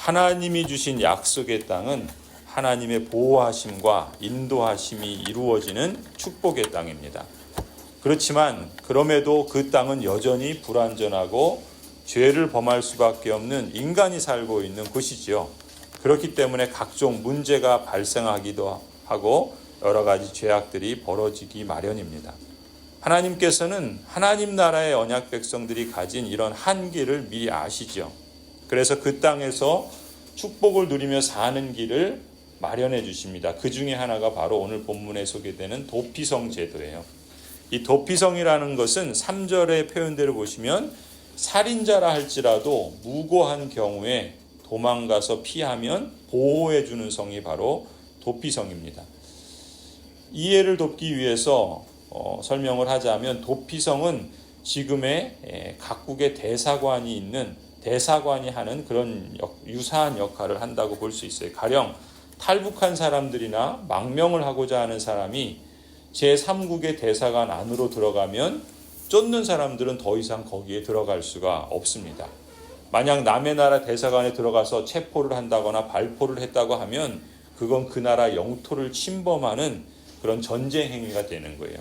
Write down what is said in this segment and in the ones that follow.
하나님이 주신 약속의 땅은 하나님의 보호하심과 인도하심이 이루어지는 축복의 땅입니다. 그렇지만 그럼에도 그 땅은 여전히 불완전하고 죄를 범할 수밖에 없는 인간이 살고 있는 곳이지요. 그렇기 때문에 각종 문제가 발생하기도 하고 여러 가지 죄악들이 벌어지기 마련입니다. 하나님께서는 하나님 나라의 언약 백성들이 가진 이런 한계를 미리 아시죠. 그래서 그 땅에서 축복을 누리며 사는 길을 마련해 주십니다. 그 중에 하나가 바로 오늘 본문에 소개되는 도피성 제도예요. 이 도피성이라는 것은 3절의 표현대로 보시면 살인자라 할지라도 무고한 경우에 도망가서 피하면 보호해 주는 성이 바로 도피성입니다. 이해를 돕기 위해서 설명을 하자면 도피성은 지금의 각국의 대사관이 있는 대사관이 하는 그런 유사한 역할을 한다고 볼 수 있어요. 가령 탈북한 사람들이나 망명을 하고자 하는 사람이 제3국의 대사관 안으로 들어가면 쫓는 사람들은 더 이상 거기에 들어갈 수가 없습니다. 만약 남의 나라 대사관에 들어가서 체포를 한다거나 발포를 했다고 하면 그건 그 나라 영토를 침범하는 그런 전쟁 행위가 되는 거예요.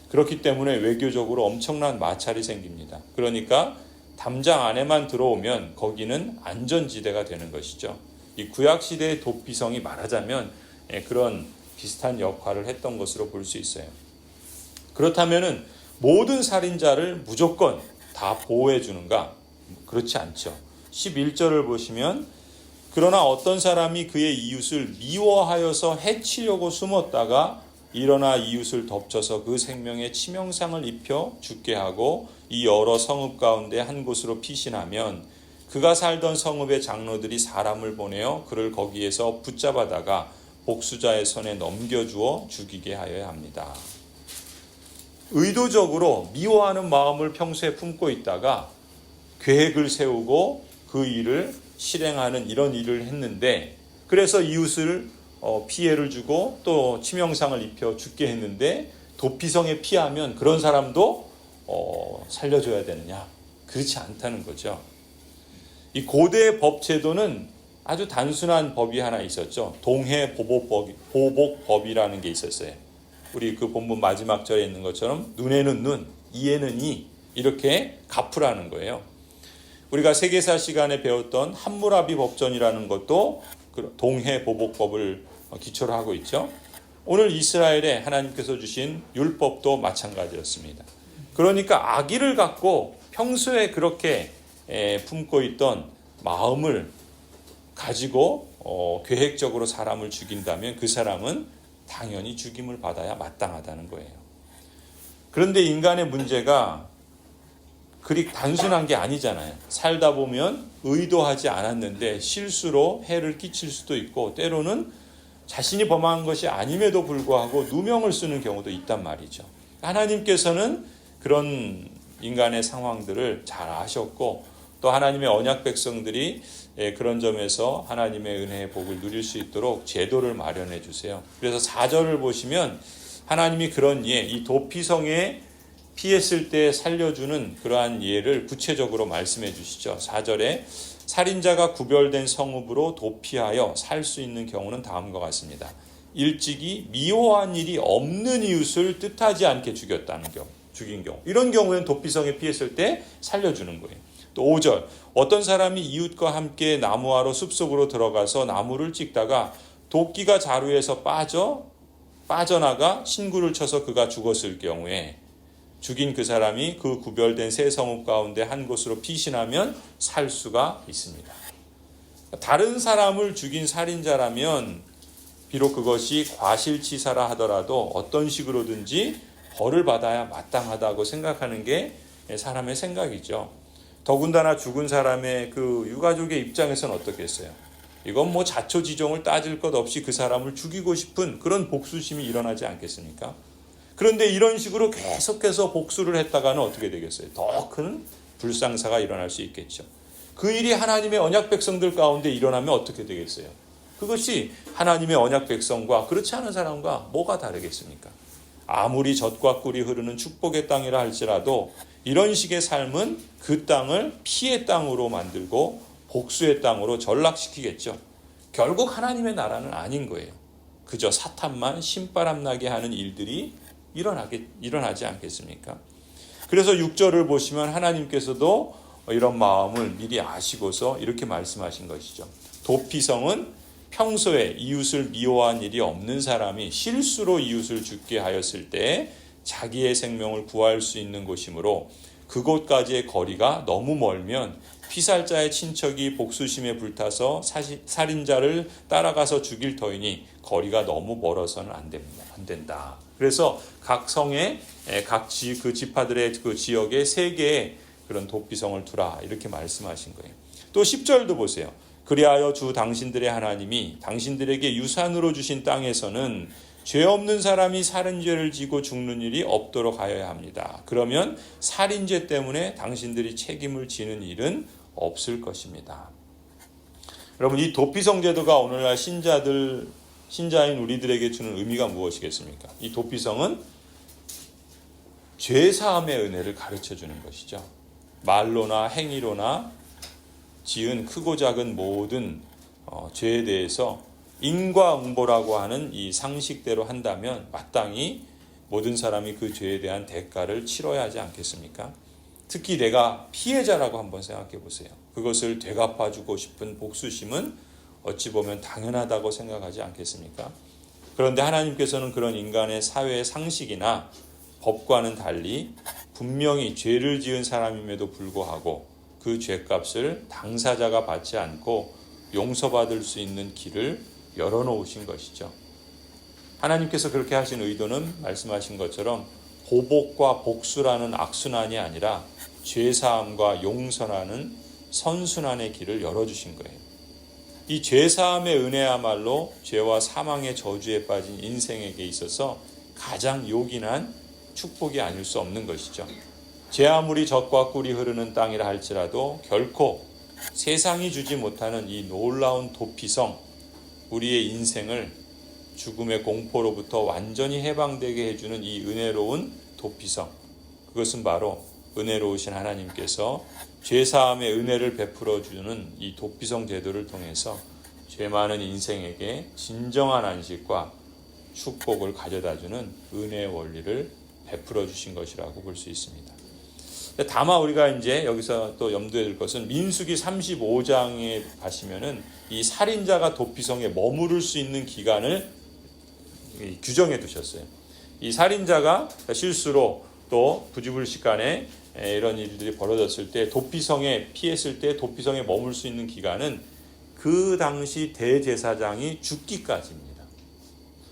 그렇기 때문에 외교적으로 엄청난 마찰이 생깁니다. 그러니까 담장 안에만 들어오면 거기는 안전지대가 되는 것이죠. 이 구약시대의 도피성이 말하자면 그런 비슷한 역할을 했던 것으로 볼 수 있어요. 그렇다면 모든 살인자를 무조건 다 보호해 주는가? 그렇지 않죠. 11절을 보시면 그러나 어떤 사람이 그의 이웃을 미워하여서 해치려고 숨었다가 일어나 이웃을 덮쳐서 그 생명에 치명상을 입혀 죽게 하고 이 여러 성읍 가운데 한 곳으로 피신하면 그가 살던 성읍의 장로들이 사람을 보내어 그를 거기에서 붙잡아다가 복수자의 손에 넘겨주어 죽이게 하여야 합니다. 의도적으로 미워하는 마음을 평소에 품고 있다가 계획을 세우고 그 일을 실행하는 이런 일을 했는데 그래서 이웃을 피해를 주고 또 치명상을 입혀 죽게 했는데 도피성에 피하면 그런 사람도 살려줘야 되느냐? 그렇지 않다는 거죠. 이 고대의 법 제도는 아주 단순한 법이 하나 있었죠. 동해보복법이라는 게 있었어요. 우리 그 본문 마지막 절에 있는 것처럼 눈에는 눈, 이에는 이 이렇게 갚으라는 거예요. 우리가 세계사 시간에 배웠던 함무라비 법전이라는 것도 동해보복법을 기초로 하고 있죠. 오늘 이스라엘에 하나님께서 주신 율법도 마찬가지였습니다. 그러니까 악의를 갖고 평소에 그렇게 품고 있던 마음을 가지고 계획적으로 사람을 죽인다면 그 사람은 당연히 죽임을 받아야 마땅하다는 거예요. 그런데 인간의 문제가 그리 단순한 게 아니잖아요. 살다 보면 의도하지 않았는데 실수로 해를 끼칠 수도 있고 때로는 자신이 범한 것이 아님에도 불구하고 누명을 쓰는 경우도 있단 말이죠. 하나님께서는 그런 인간의 상황들을 잘 아셨고 또 하나님의 언약 백성들이 그런 점에서 하나님의 은혜의 복을 누릴 수 있도록 제도를 마련해 주세요. 그래서 4절을 보시면 하나님이 그런 예, 이 도피성에 피했을 때 살려주는 그러한 예를 구체적으로 말씀해 주시죠. 4절에 살인자가 구별된 성읍으로 도피하여 살 수 있는 경우는 다음과 같습니다. 일찍이 미워한 일이 없는 이웃을 뜻하지 않게 죽인 경우. 이런 경우에는 도피성에 피했을 때 살려주는 거예요. 또 5절 어떤 사람이 이웃과 함께 나무하러 숲속으로 들어가서 나무를 찍다가 도끼가 자루에서 빠져나가 신구를 쳐서 그가 죽었을 경우에 죽인 그 사람이 그 구별된 세 성읍 가운데 한 곳으로 피신하면 살 수가 있습니다. 다른 사람을 죽인 살인자라면 비록 그것이 과실치사라 하더라도 어떤 식으로든지 벌을 받아야 마땅하다고 생각하는 게 사람의 생각이죠. 더군다나 죽은 사람의 그 유가족의 입장에서는 어떻겠어요? 이건 뭐 자초지종을 따질 것 없이 그 사람을 죽이고 싶은 그런 복수심이 일어나지 않겠습니까? 그런데 이런 식으로 계속해서 복수를 했다가는 어떻게 되겠어요? 더 큰 불상사가 일어날 수 있겠죠. 그 일이 하나님의 언약 백성들 가운데 일어나면 어떻게 되겠어요? 그것이 하나님의 언약 백성과 그렇지 않은 사람과 뭐가 다르겠습니까? 아무리 젖과 꿀이 흐르는 축복의 땅이라 할지라도 이런 식의 삶은 그 땅을 피의 땅으로 만들고 복수의 땅으로 전락시키겠죠. 결국 하나님의 나라는 아닌 거예요. 그저 사탄만 신바람 나게 하는 일들이 일어나지 않겠습니까? 그래서 6절을 보시면 하나님께서도 이런 마음을 미리 아시고서 이렇게 말씀하신 것이죠. 도피성은 평소에 이웃을 미워한 일이 없는 사람이 실수로 이웃을 죽게 하였을 때 자기의 생명을 구할 수 있는 곳이므로 그곳까지의 거리가 너무 멀면 피살자의 친척이 복수심에 불타서 살인자를 따라가서 죽일 터이니 거리가 너무 멀어서는 안 된다. 그래서 각 성에 그 지파들의 그 지역에 3개의 그런 도피성을 두라 이렇게 말씀하신 거예요. 또 10절도 보세요. 그리하여 주 당신들의 하나님이 당신들에게 유산으로 주신 땅에서는 죄 없는 사람이 살인죄를 지고 죽는 일이 없도록 하여야 합니다. 그러면 살인죄 때문에 당신들이 책임을 지는 일은 없을 것입니다. 여러분, 이 도피성 제도가 오늘날 신자인 우리들에게 주는 의미가 무엇이겠습니까? 이 도피성은 죄사함의 은혜를 가르쳐 주는 것이죠. 말로나 행위로나 지은 크고 작은 모든 죄에 대해서 인과응보라고 하는 이 상식대로 한다면 마땅히 모든 사람이 그 죄에 대한 대가를 치러야 하지 않겠습니까? 특히 내가 피해자라고 한번 생각해 보세요. 그것을 되갚아주고 싶은 복수심은 어찌 보면 당연하다고 생각하지 않겠습니까? 그런데 하나님께서는 그런 인간의 사회의 상식이나 법과는 달리 분명히 죄를 지은 사람임에도 불구하고 그 죄값을 당사자가 받지 않고 용서받을 수 있는 길을 열어놓으신 것이죠. 하나님께서 그렇게 하신 의도는 말씀하신 것처럼 보복과 복수라는 악순환이 아니라 죄사함과 용서라는 선순환의 길을 열어주신 거예요. 이 죄사함의 은혜야말로 죄와 사망의 저주에 빠진 인생에게 있어서 가장 요긴한 축복이 아닐 수 없는 것이죠. 제 아무리 젖과 꿀이 흐르는 땅이라 할지라도 결코 세상이 주지 못하는 이 놀라운 도피성, 우리의 인생을 죽음의 공포로부터 완전히 해방되게 해주는 이 은혜로운 도피성, 그것은 바로 은혜로우신 하나님께서 죄사함의 은혜를 베풀어 주는 이 도피성 제도를 통해서 죄 많은 인생에게 진정한 안식과 축복을 가져다주는 은혜의 원리를 베풀어 주신 것이라고 볼 수 있습니다. 다만 우리가 이제 여기서 또 염두에 둘 것은 민수기 35장에 가시면은 이 살인자가 도피성에 머무를 수 있는 기간을 규정해 두셨어요. 이 살인자가 실수로 또 부지불식간에 이런 일들이 벌어졌을 때 도피성에 피했을 때 도피성에 머물 수 있는 기간은 그 당시 대제사장이 죽기까지입니다.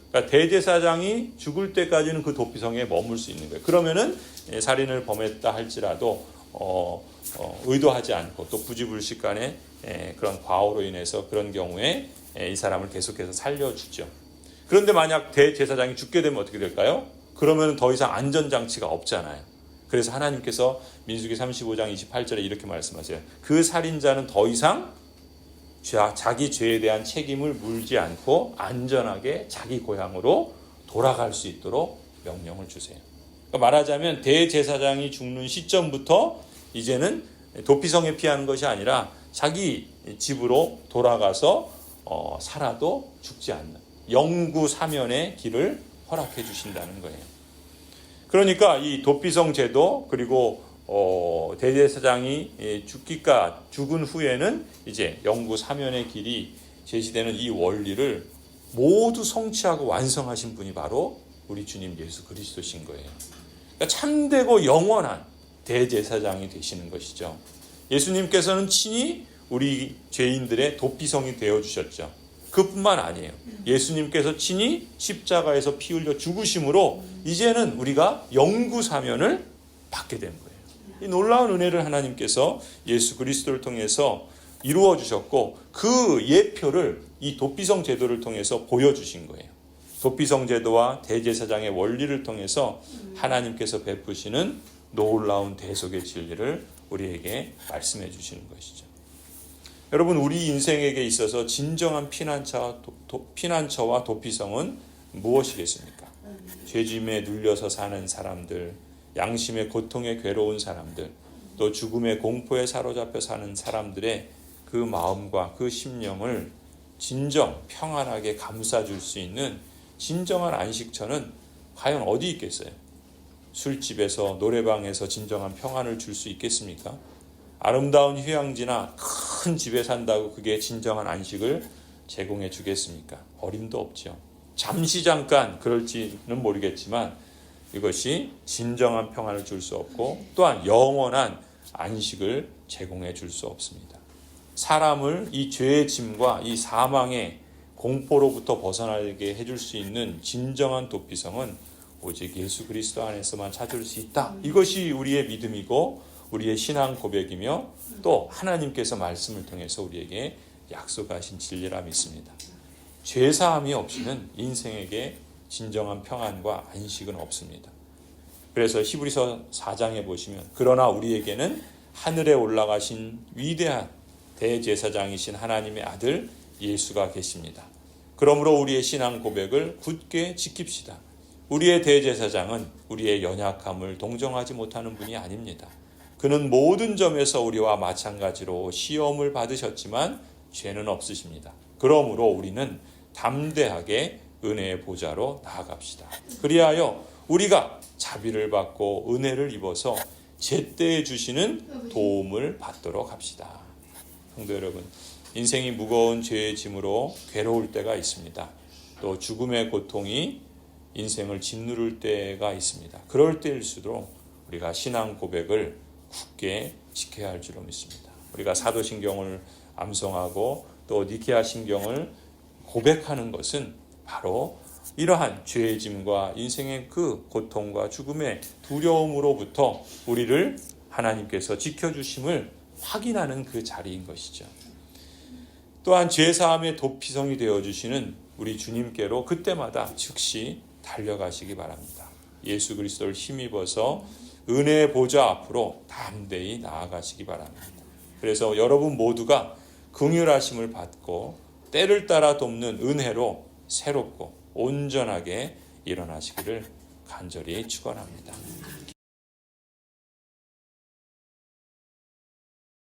그러니까 대제사장이 죽을 때까지는 그 도피성에 머물 수 있는 거예요. 그러면은 살인을 범했다 할지라도 의도하지 않고 또 부지불식간에 그런 과오로 인해서 그런 경우에 이 사람을 계속해서 살려주죠. 그런데 만약 대제사장이 죽게 되면 어떻게 될까요? 그러면 더 이상 안전장치가 없잖아요. 그래서 하나님께서 민수기 35장 28절에 이렇게 말씀하세요. 그 살인자는 더 이상 자기 죄에 대한 책임을 물지 않고 안전하게 자기 고향으로 돌아갈 수 있도록 명령을 주세요. 그러니까 말하자면 대제사장이 죽는 시점부터 이제는 도피성에 피하는 것이 아니라 자기 집으로 돌아가서 살아도 죽지 않는 영구 사면의 길을 허락해 주신다는 거예요. 그러니까 이 도피성 제도 그리고 대제사장이 죽은 후에는 이제 영구 사면의 길이 제시되는 이 원리를 모두 성취하고 완성하신 분이 바로 우리 주님 예수 그리스도신 거예요. 그러니까 참되고 영원한 대제사장이 되시는 것이죠. 예수님께서는 친히 우리 죄인들의 도피성이 되어주셨죠. 그뿐만 아니에요. 예수님께서 친히 십자가에서 피 흘려 죽으심으로 이제는 우리가 영구 사면을 받게 된 거예요. 이 놀라운 은혜를 하나님께서 예수 그리스도를 통해서 이루어 주셨고 그 예표를 이 도피성 제도를 통해서 보여주신 거예요. 도피성 제도와 대제사장의 원리를 통해서 하나님께서 베푸시는 놀라운 대속의 진리를 우리에게 말씀해 주시는 것이죠. 여러분, 우리 인생에게 있어서 진정한 피난처와 도피성은 무엇이겠습니까? 죄짐에 눌려서 사는 사람들, 양심의 고통에 괴로운 사람들, 또 죽음의 공포에 사로잡혀 사는 사람들의 그 마음과 그 심령을 진정 평안하게 감싸줄 수 있는 진정한 안식처는 과연 어디 있겠어요? 술집에서, 노래방에서 진정한 평안을 줄 수 있겠습니까? 아름다운 휴양지나 큰 집에 산다고 그게 진정한 안식을 제공해 주겠습니까? 어림도 없죠. 잠시 잠깐 그럴지는 모르겠지만 이것이 진정한 평안을 줄 수 없고 또한 영원한 안식을 제공해 줄 수 없습니다. 사람을 이 죄의 짐과 이 사망의 공포로부터 벗어나게 해줄 수 있는 진정한 도피성은 오직 예수 그리스도 안에서만 찾을 수 있다. 이것이 우리의 믿음이고 우리의 신앙 고백이며 또 하나님께서 말씀을 통해서 우리에게 약속하신 진리라 믿습니다. 죄사함이 없이는 인생에게 진정한 평안과 안식은 없습니다. 그래서 히브리서 4장에 보시면 그러나 우리에게는 하늘에 올라가신 위대한 대제사장이신 하나님의 아들 예수가 계십니다. 그러므로 우리의 신앙 고백을 굳게 지킵시다. 우리의 대제사장은 우리의 연약함을 동정하지 못하는 분이 아닙니다. 그는 모든 점에서 우리와 마찬가지로 시험을 받으셨지만 죄는 없으십니다. 그러므로 우리는 담대하게 은혜의 보좌로 나아갑시다. 그리하여 우리가 자비를 받고 은혜를 입어서 제때에 주시는 도움을 받도록 합시다. 성도 여러분, 인생이 무거운 죄의 짐으로 괴로울 때가 있습니다. 또 죽음의 고통이 인생을 짓누를 때가 있습니다. 그럴 때일수록 우리가 신앙 고백을 굳게 지켜야 할 줄로 믿습니다. 우리가 사도신경을 암송하고 또 니케아 신경을 고백하는 것은 바로 이러한 죄의 짐과 인생의 그 고통과 죽음의 두려움으로부터 우리를 하나님께서 지켜주심을 확인하는 그 자리인 것이죠. 또한 죄사함의 도피성이 되어주시는 우리 주님께로 그때마다 즉시 달려가시기 바랍니다. 예수 그리스도를 힘입어서 은혜의 보좌 앞으로 담대히 나아가시기 바랍니다. 그래서 여러분 모두가 긍휼하심을 받고 때를 따라 돕는 은혜로 새롭고 온전하게 일어나시기를 간절히 축원합니다.